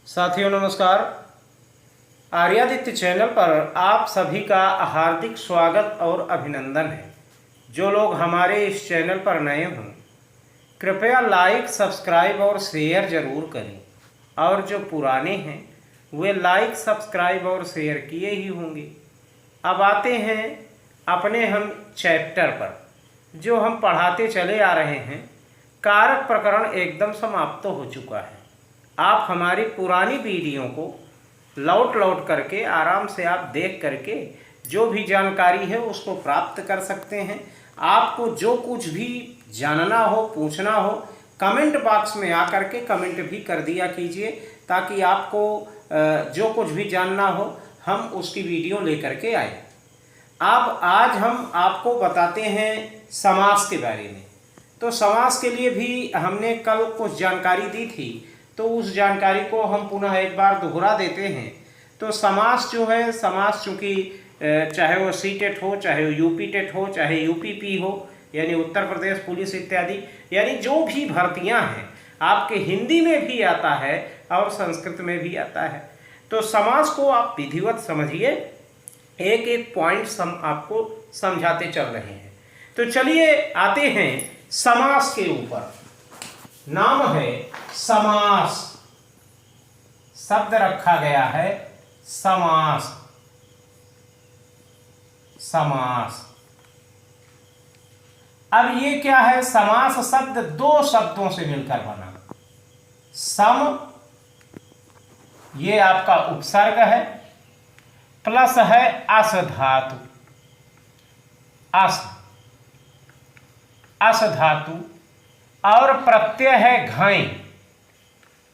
साथियों नमस्कार। आर्यादित्य चैनल पर आप सभी का हार्दिक स्वागत और अभिनंदन है। जो लोग हमारे इस चैनल पर नए हों कृपया लाइक, सब्सक्राइब और शेयर ज़रूर करें, और जो पुराने हैं वे लाइक, सब्सक्राइब और शेयर किए ही होंगे। अब आते हैं अपने हम चैप्टर पर, जो हम पढ़ाते चले आ रहे हैं। कारक प्रकरण एकदम समाप्त हो चुका है। आप हमारी पुरानी वीडियो को लौट करके आराम से आप देख करके जो भी जानकारी है उसको प्राप्त कर सकते हैं। आपको जो कुछ भी जानना हो, पूछना हो, कमेंट बॉक्स में आकर के कमेंट भी कर दिया कीजिए, ताकि आपको जो कुछ भी जानना हो हम उसकी वीडियो लेकर के आए। अब आज हम आपको बताते हैं समास के बारे में। तो समास के लिए भी हमने कल कुछ जानकारी दी थी, तो उस जानकारी को हम पुनः एक बार दोहरा देते हैं। तो समास जो है, समास चूँकि चाहे वो सीटेट हो, चाहे वो यूपी टेट हो, चाहे यूपीपी हो, यानी उत्तर प्रदेश पुलिस इत्यादि, यानी जो भी भर्तियां हैं आपके हिंदी में भी आता है और संस्कृत में भी आता है। तो समास को आप विधिवत समझिए, एक एक पॉइंट्स हम आपको समझाते चल रहे हैं। तो चलिए आते हैं समास के ऊपर। नाम है समास, शब्द रखा गया है समास। समास अब ये क्या है? समास शब्द दो शब्दों से मिलकर बना। सम, ये आपका उपसर्ग है, प्लस है अस धातु। अस धातु और प्रत्यय है घई।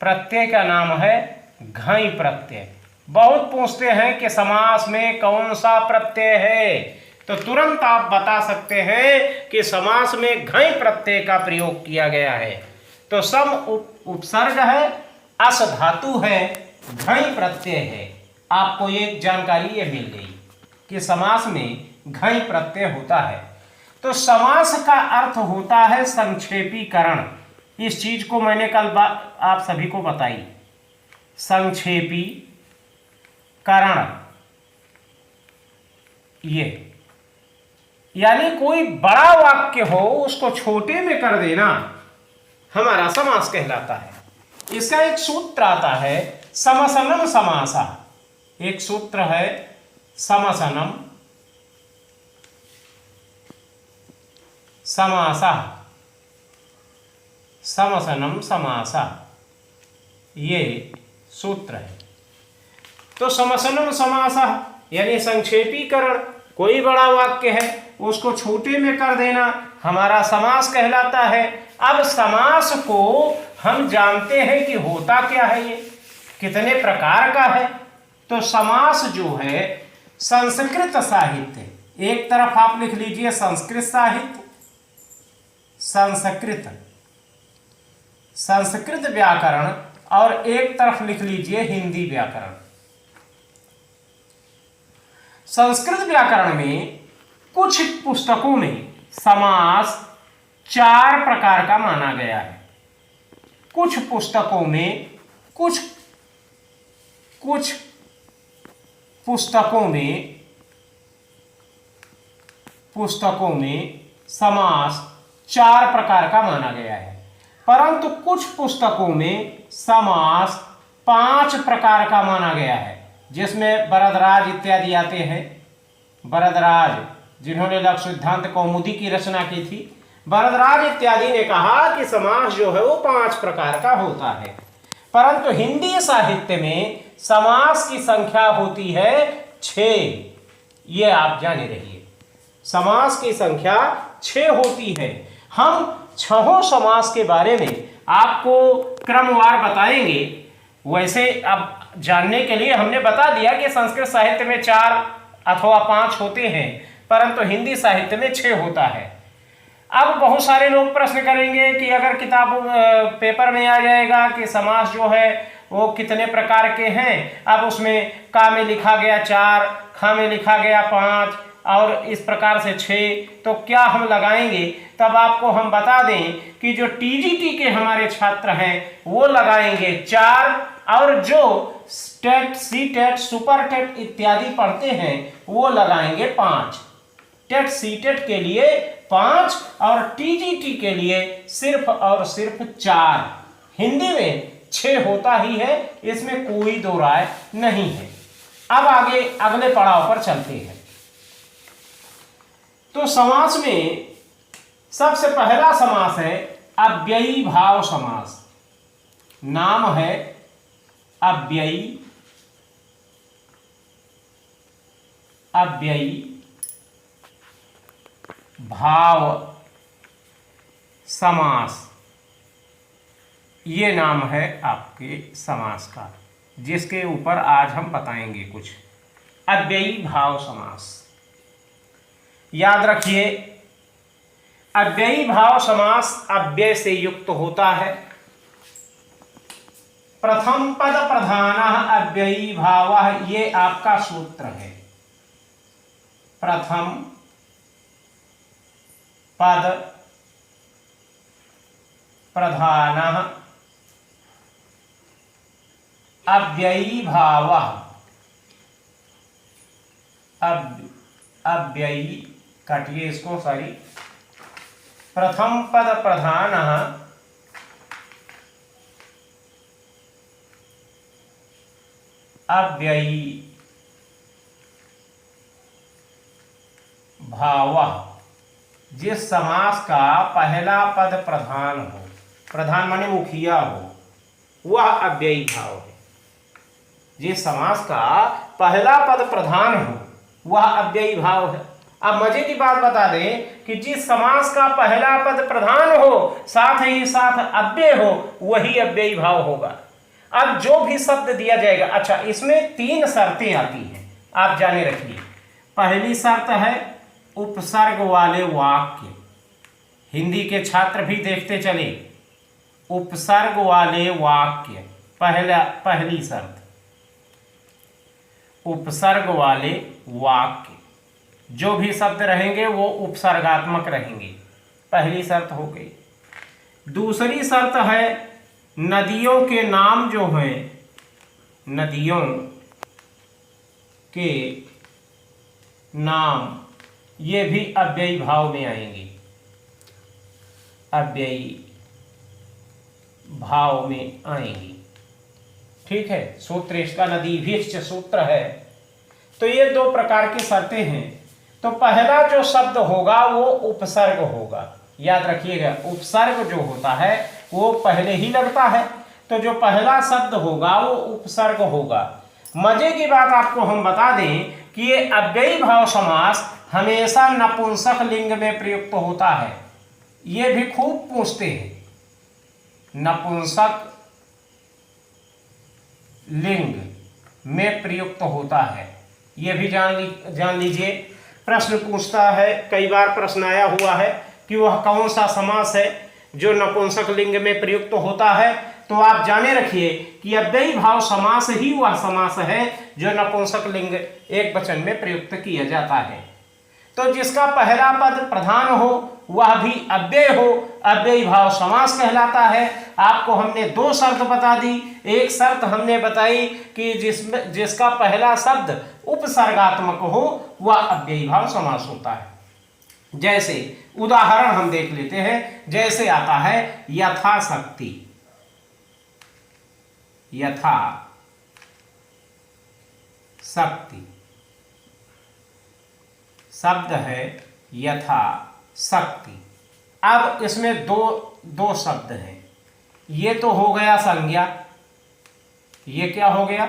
प्रत्यय का नाम है घई प्रत्यय। बहुत पूछते हैं कि समास में कौन सा प्रत्यय है, तो तुरंत आप बता सकते हैं कि समास में घई प्रत्यय का प्रयोग किया गया है। तो सम उपसर्ग है, अस धातु है, घई प्रत्यय है। आपको एक जानकारी ये मिल गई कि समास में घई प्रत्यय होता है। तो समास का अर्थ होता है संक्षेपीकरण। इस चीज को मैंने कल आप सभी को बताई। संक्षेपीकरण ये यानी कोई बड़ा वाक्य हो उसको छोटे में कर देना हमारा समास कहलाता है। इसका एक सूत्र आता है समसनम समासा। एक सूत्र है समसनम समासा। समसनम समासा ये सूत्र है। तो समसनम समासा यानी संक्षेपीकरण, कोई बड़ा वाक्य है उसको छोटे में कर देना हमारा समास कहलाता है। अब समास को हम जानते हैं कि होता क्या है, ये कितने प्रकार का है। तो समास जो है संस्कृत साहित्य, एक तरफ आप लिख लीजिए संस्कृत साहित्य, संस्कृत व्याकरण, और एक तरफ लिख लीजिए हिंदी व्याकरण। संस्कृत व्याकरण में कुछ पुस्तकों में समास 4 प्रकार का माना गया है। कुछ पुस्तकों में पुस्तकों में समास 4 प्रकार का माना गया है, परंतु कुछ पुस्तकों में समास 5 प्रकार का माना गया है, जिसमें वरदराज इत्यादि आते हैं। वरदराज जिन्होंने लक्ष्य सिद्धांत कौमुदी की रचना की थी, वरदराज इत्यादि ने कहा कि समास जो है वो 5 प्रकार का होता है। परंतु हिंदी साहित्य में समास की संख्या होती है 6। ये आप जाने रहिए, समास की संख्या 6 होती है। हम 6 समास के बारे में आपको क्रमवार बताएंगे। वैसे अब जानने के लिए हमने बता दिया कि संस्कृत साहित्य में 4 अथवा 5 होते हैं, परंतु हिंदी साहित्य में 6 होता है। अब बहुत सारे लोग प्रश्न करेंगे कि अगर किताब पेपर में आ जाएगा कि समास जो है वो कितने प्रकार के हैं, अब उसमें का में लिखा गया 4, खा में लिखा गया 5 और इस प्रकार से 6, तो क्या हम लगाएंगे? तब आपको हम बता दें कि जो टीजीटी के हमारे छात्र हैं वो लगाएंगे 4 और जो TET, C TET, super TET इत्यादि पढ़ते हैं वो लगाएंगे 5। टेट सी टेट के लिए 5 और टीजीटी के लिए सिर्फ और सिर्फ 4। हिंदी में 6 होता ही है, इसमें कोई दो राय नहीं है। अब आगे अगले पड़ाव पर चलते हैं। तो समास में सबसे पहला समास है अव्ययी भाव समास। नाम है अव्ययी भाव समास। ये नाम है आपके समास का, जिसके ऊपर आज हम बताएंगे कुछ। अव्ययी भाव समास याद रखिए, अव्ययी भाव समास अव्यय से युक्त होता है। प्रथम पद प्रधानः अव्ययी भावः, ये आपका सूत्र है। प्रथम पद प्रधानः अव्ययी भावः, अव्ययी, काटिए इसको, सॉरी, प्रथम पद प्रधानः अव्ययी भावः। जिस समास का पहला पद प्रधान हो, प्रधान माने मुखिया हो, वह अव्ययी भाव है। जिस समास का पहला पद प्रधान हो वह अव्ययी भाव है। अब मजे की बात बता दें कि जिस समास का पहला पद प्रधान हो साथ ही साथ अव्यय हो वही अव्ययी भाव होगा। अब जो भी शब्द दिया जाएगा, अच्छा इसमें 3 शर्तें आती हैं, आप जाने रखिए। पहली शर्त है उपसर्ग वाले वाक्य। हिंदी के छात्र भी देखते चले, उपसर्ग वाले वाक्य पहली शर्त। उपसर्ग वाले वाक्य, जो भी शब्द रहेंगे वो उपसर्गात्मक रहेंगे, पहली शर्त हो गई। दूसरी शर्त है नदियों के नाम जो हैं, नदियों के नाम, ये भी अव्ययी भाव में आएंगे, अव्ययी भाव में आएंगी। ठीक है, सूत्र इसका नदीभीष्ट सूत्र है। तो ये 2 प्रकार की शर्तें हैं। तो पहला जो शब्द होगा वो उपसर्ग होगा, याद रखिएगा। उपसर्ग जो होता है वो पहले ही लगता है, तो जो पहला शब्द होगा वो उपसर्ग होगा। मजे की बात आपको हम बता दें कि ये अव्ययी भाव समास हमेशा नपुंसक लिंग में प्रयुक्त होता है। ये भी खूब पूछते हैं, नपुंसक लिंग में प्रयुक्त होता है, ये भी जान लीजिए। प्रश्न पूछता है, कई बार प्रश्न आया हुआ है कि वह कौन सा समास है जो नपुंसक लिंग में प्रयुक्त होता है। तो आप जाने रखिए कि अव्ययी भाव समास ही वह समास है जो नपुंसक लिंग एक वचन में प्रयुक्त किया जाता है। तो जिसका पहला पद प्रधान हो वह भी अव्यय हो, अव्ययी भाव समास कहलाता है। आपको हमने 2 शर्त बता दी। एक शर्त हमने बताई कि जिसका पहला शब्द उपसर्गात्मक हो वह अव्ययी भाव समास होता है। जैसे उदाहरण हम देख लेते हैं, जैसे आता है यथाशक्ति, यथा शक्ति, शब्द है यथा शक्ति। अब इसमें दो शब्द हैं। ये तो हो गया संज्ञा, ये क्या हो गया,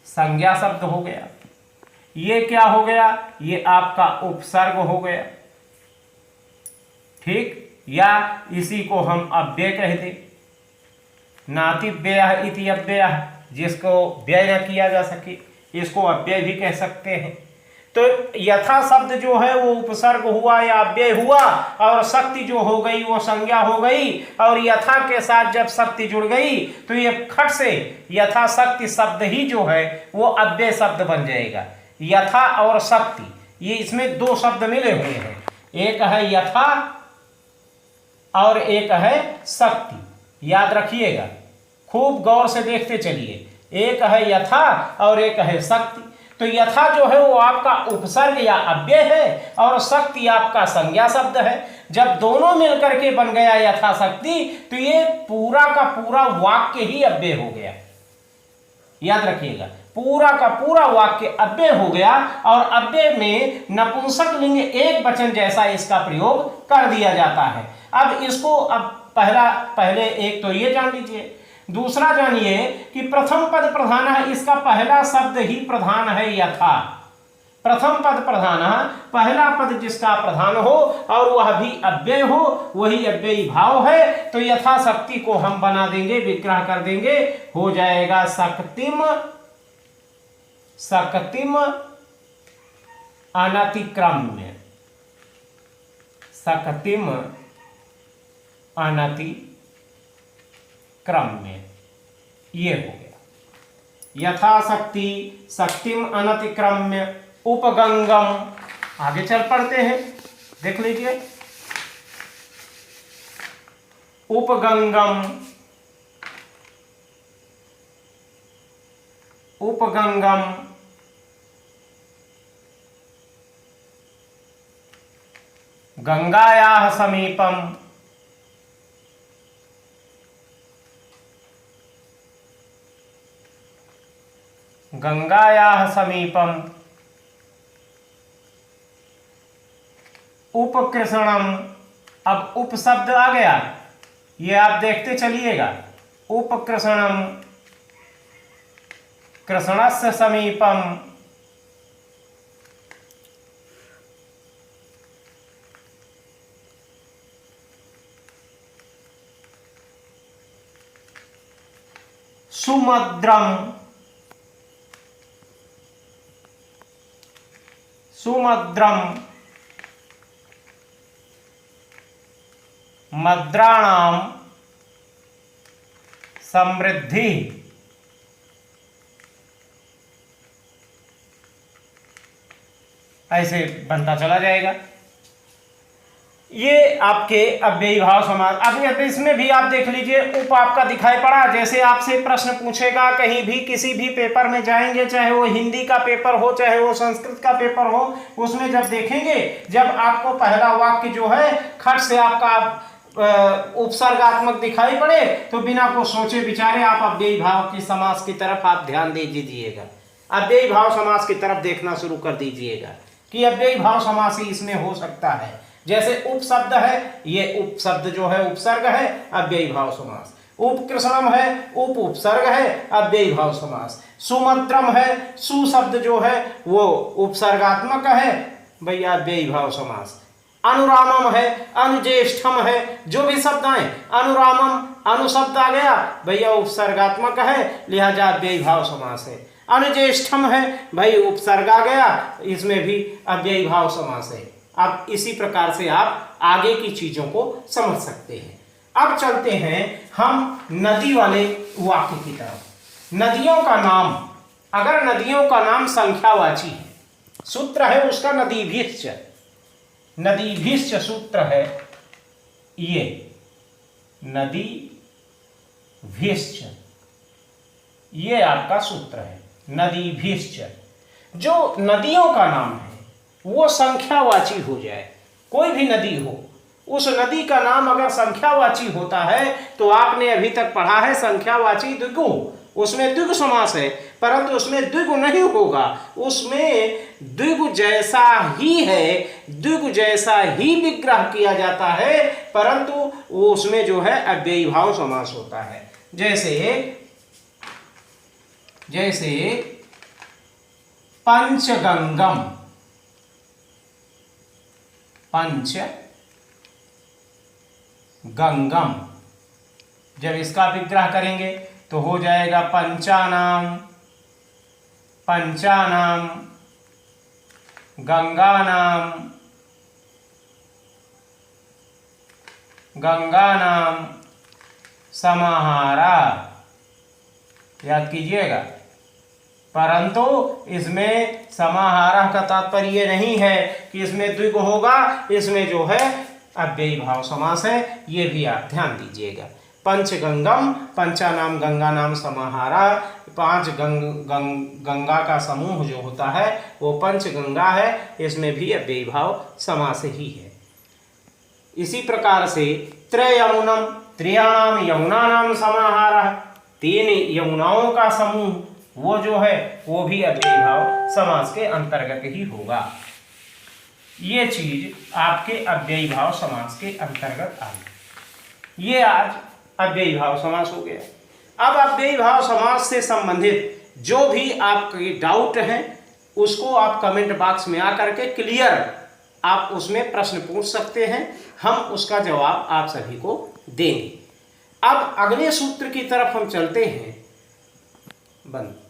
संज्ञा शब्द हो गया। ये क्या हो गया, ये आपका उपसर्ग हो गया। ठीक, या इसी को हम अव्यय कह दें, नातिव्यय इति अव्यय, जिसको व्यय न किया जा सके इसको अव्यय भी कह सकते हैं। तो यथा शब्द जो है वो उपसर्ग हुआ या अव्यय हुआ, और शक्ति जो हो गई वो संज्ञा हो गई, और यथा के साथ जब शक्ति जुड़ गई तो ये खट से यथा शक्ति शब्द ही जो है वो अव्यय शब्द बन जाएगा। यथा और शक्ति, ये इसमें 2 शब्द मिले हुए हैं, एक है यथा और एक है शक्ति। याद रखिएगा, खूब गौर से देखते चलिए। एक है यथा और एक है शक्ति। तो यथा जो है वो आपका उपसर्ग या अव्यय है और शक्ति आपका संज्ञा शब्द है। जब दोनों मिलकर के बन गया यथाशक्ति तो ये पूरा का पूरा वाक्य ही अव्यय हो गया। याद रखिएगा, पूरा का पूरा वाक्य अव्यय हो गया और अव्यय में नपुंसक लिंग एक वचन जैसा इसका प्रयोग कर दिया जाता है। अब इसको पहले एक तो ये जान लीजिए, दूसरा जानिए कि प्रथम पद प्रधान है, इसका पहला शब्द ही प्रधान है यथा। प्रथम पद प्रधान, पहला पद जिसका प्रधान हो और वह भी अव्यय हो, वही अव्ययी भाव है। तो यथाशक्ति को हम बना देंगे, विग्रह कर देंगे, हो जाएगा शक्तिम, शक्तिम अनतिक्रम्य, शक्तिम अनतिक्रम्य, ये हो गया यथाशक्ति, शक्तिम अनतिक्रम्य, उपगंगम। आगे चल पड़ते हैं, देख लीजिए, उपगंगम, उपगंगम, गंगायाः समीपम, गंगायाः समीपम, उपकृषणम। अब उप शब्द आ गया, ये आप देखते चलिएगा, उपकृषणम, कृष्णस्य समीपम, सुमद्रम, सुमद्रम, मद्राणाम समृद्धि, ऐसे बनता चला जाएगा। ये आपके अव्ययी भाव समास। अब इसमें भी आप देख लीजिए, उप आपका दिखाई पड़ा। जैसे आपसे प्रश्न पूछेगा कहीं भी, किसी भी पेपर में जाएंगे, चाहे वो हिंदी का पेपर हो चाहे वो संस्कृत का पेपर हो, उसमें जब देखेंगे, जब आपको पहला वाक्य जो है खट से आपका उपसर्गात्मक दिखाई पड़े तो बिना को सोचे विचारे आप अव्ययी भाव की समास की तरफ आप ध्यान दे दीजिएगा, अव्ययी भाव समास की तरफ देखना शुरू कर दीजिएगा कि अव्ययी भाव समास ही इसमें हो सकता है। जैसे उप शब्द है, ये उप शब्द जो है उपसर्ग है, अव्ययी भाव समास। उपकृषणम है, उप उपसर्ग है, अव्ययी भाव समास। सुमद्रम है, सु शब्द जो है वो उपसर्गात्मक है, भैया अव्ययी भाव समास। अनुरामम है, अनुज्येष्ठम है, जो भी शब्द आए, अनुरामम अनु शब्द आ गया, भैया उपसर्गात्मक है, लिहाजा अव्ययी भाव समास है। अनुज्येष्ठम है, भाई उपसर्ग आ गया, इसमें भी अव्ययी भाव समास है। अब इसी प्रकार से आप आगे की चीजों को समझ सकते हैं। अब चलते हैं हम नदी वाले वाक्य की तरफ। नदियों का नाम, अगर नदियों का नाम संख्यावाची है, सूत्र है उसका नदीभीश्च, नदीभीश्च सूत्र है ये, नदीभीश्च, ये आपका सूत्र है नदीभीश्च। जो नदियों का नाम है वो संख्यावाची हो जाए, कोई भी नदी हो, उस नदी का नाम अगर संख्यावाची होता है तो आपने अभी तक पढ़ा है संख्यावाची द्विगु, उसमें द्विगु समास है, परंतु उसमें द्विगु नहीं होगा, उसमें द्विगु जैसा ही है, द्विगु जैसा ही विग्रह किया जाता है, परंतु वो उसमें जो है अव्ययी भाव समास होता है। जैसे पंचगंगम, पंचगंगम, जब इसका विग्रह करेंगे तो हो जाएगा पंचानाम, पंचानाम, गंगानाम, गंगानाम समाहारा। याद कीजिएगा, परंतु इसमें समाहारा का तात्पर्य नहीं है कि इसमें द्विगु होगा, इसमें जो है अव्ययी भाव समास है, ये भी आप ध्यान दीजिएगा। पंचगंगम, पंचानाम गंगानाम समाहारा, पांच गंगा का समूह जो होता है वो पंचगंगा है, इसमें भी अव्ययी भाव समास ही है। इसी प्रकार से त्रयमुनम, त्रयाणाम यमुनानाम समाहारः, तीन यमुनाओं का समूह वो जो है वो भी अव्ययी भाव समास के अंतर्गत ही होगा। ये चीज आपके अव्ययी भाव समास के अंतर्गत आई। ये आज अव्ययी भाव समास हो गया। अब अव्ययी भाव समास से संबंधित जो भी आपके डाउट हैं उसको आप कमेंट बॉक्स में आकर के क्लियर आप उसमें प्रश्न पूछ सकते हैं, हम उसका जवाब आप सभी को देंगे। अब अगले सूत्र की तरफ हम चलते हैं। बंद।